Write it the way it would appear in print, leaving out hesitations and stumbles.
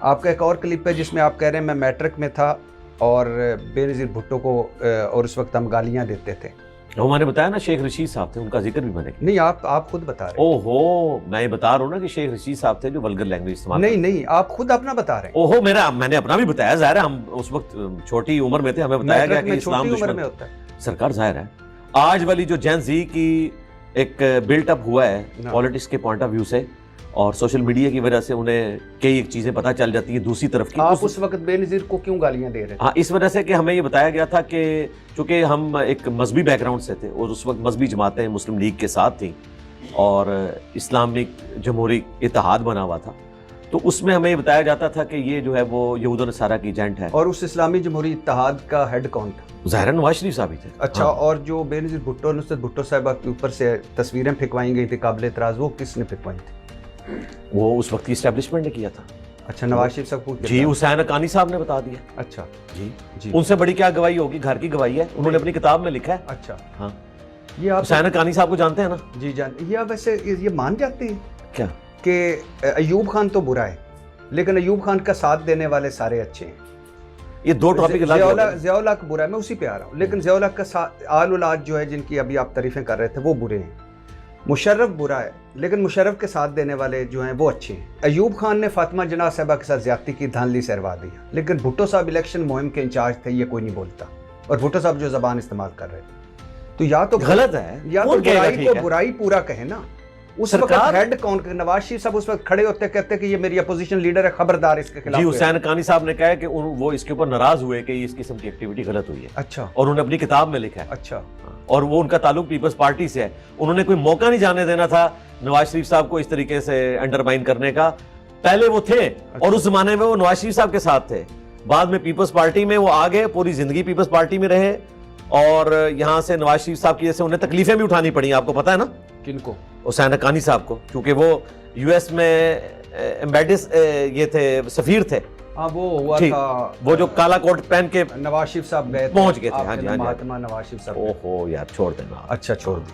آپ کا ایک اور کلپ ہے جس میں آپ کہہ رہے ہیں میں میٹرک میں تھا اور بے نظیر بھٹو کو اور اس وقت ہم گالیاں دیتے تھے. وہ میں نے بتایا نا شیخ رشید صاحب تھے, ان کا ذکر بھی میں نے کیا. نہیں آپ خود بتا رہے ہیں. او ہو, میں یہ بتا رہا ہوں نا کہ شیخ رشید صاحب تھے جو ولگر لینگویج استعمال نہیں آپ خود اپنا بتا رہے ہیں. او ہو, میں نے اپنا بھی بتایا. ظاہر ہے ہم اس وقت چھوٹی عمر میں تھے, ہمیں بتایا گیا کہ اسلام چھوٹی عمر میں ہوتا ہے سرکار. ظاہر ہے آج والی جو جین زی کی ایک بلٹ اپ ہوا ہے پالیٹکس کے پوائنٹ آف ویو سے اور سوشل میڈیا کی وجہ سے انہیں کئی چیزیں پتہ چل جاتی ہیں دوسری طرف کی. آپ اس وقت بے نظیر کو کیوں گالیاں دے رہے ہیں؟ ہاں, اس وجہ سے کہ ہمیں یہ بتایا گیا تھا کہ چونکہ ہم ایک مذہبی بیک گراؤنڈ سے تھے اور اس وقت مذہبی جماعتیں مسلم لیگ کے ساتھ تھیں اور اسلامک جمہوری اتحاد بنا ہوا تھا, تو اس میں ہمیں یہ بتایا جاتا تھا کہ یہ جو ہے وہ یہود و نصارہ کی ایجنٹ ہے. اور اس اسلامی جمہوری اتحاد کا ہیڈ کون تھا؟ ظاہر نواز شریف صاحب ہی تھے. اچھا, اور جو بے نظیر بھٹو نصرت بھٹو صاحبہ کے اوپر سے تصویریں پھینکوائی گئی تھی قابل اعتراض, وہ کس نے پھینکوائی تھی؟ وہ اس وقت کی اسٹیبلشمنٹ نے کیا تھا. اچھا, نواز شریف صاحب کو جی حسین حقانی صاحب نے بتا دیا. اچھا جی, جی ان سے بڑی کیا گواہی ہوگی, گھر کی گواہی ہے, انہوں نے اپنی کتاب میں لکھا ہے. اچھا, ہاں, یہ آپ حسین حقانی صاحب کو جانتے ہیں نا؟ جی یہ ویسے یہ مان جاتے ہیں کیا کہ ایوب خان تو برا ہے لیکن ایوب خان کا ساتھ دینے والے سارے اچھے ہیں؟ یہ دو ٹاپک ضیاء اللہ کا برا ہے, میں اسی پہ آ رہا ہوں, لیکن ضیاء اللہ کا آل اولاد جو ہے جن کی ابھی آپ تعریفیں کر رہے تھے وہ برے ہیں. مشرف برا ہے لیکن مشرف کے ساتھ دینے والے جو ہیں وہ اچھے ہیں. ایوب خان نے فاطمہ جناح صاحبہ کے ساتھ زیادتی کی, دھاندلی سے اروا دیا, لیکن بھٹو صاحب الیکشن مہم کے انچارج تھے, یہ کوئی نہیں بولتا. اور بھٹو صاحب جو زبان استعمال کر رہے تھے, تو یا تو غلط ہے, یا تو برائی کو برائی پورا کہے نا. اس وقت ہیڈ کون؟ نواز شریف صاحب اس وقت کھڑے ہوتے کہتے کہ یہ میری اپوزیشن لیڈر ہے, خبردار اس کے خلاف. جی, حسین حقانی صاحب نے کہا کہ وہ اس کے اوپر ناراض ہوئے کہ اس قسم کی ایکٹیویٹی غلط ہوئی ہے. اچھا, اور انہوں نے اپنی کتاب میں لکھا ہے. اچھا, اور وہ ان کا تعلق پیپلز پارٹی سے ہے. انہوں نے کوئی موقع نہیں جانے دینا تھا نواز شریف صاحب کو اس طریقے سے انڈرمائن کرنے کا. پہلے وہ تھے اور اس زمانے میں وہ نواز شریف صاحب کے ساتھ تھے, بعد میں پیپلز پارٹی میں وہ آگے پوری زندگی پیپلز پارٹی میں رہے اور یہاں سے نواز شریف صاحب کی جیسے انہیں تکلیفیں بھی اٹھانی پڑی, آپ کو پتا ہے نا. کن کو؟ حسین حقانی صاحب کو, کیونکہ وہ یو ایس میں یہ تھے, سفیر تھے. ہاں, وہ ہوا تھا وہ جو کالا کوٹ پہن کے نواز شریف صاحب گئے پہنچ گئے تھے. ہاں جی, مہاتما نواز شریف صاحب. اوہو یار چھوڑ دینا. اچھا, چھوڑ دی.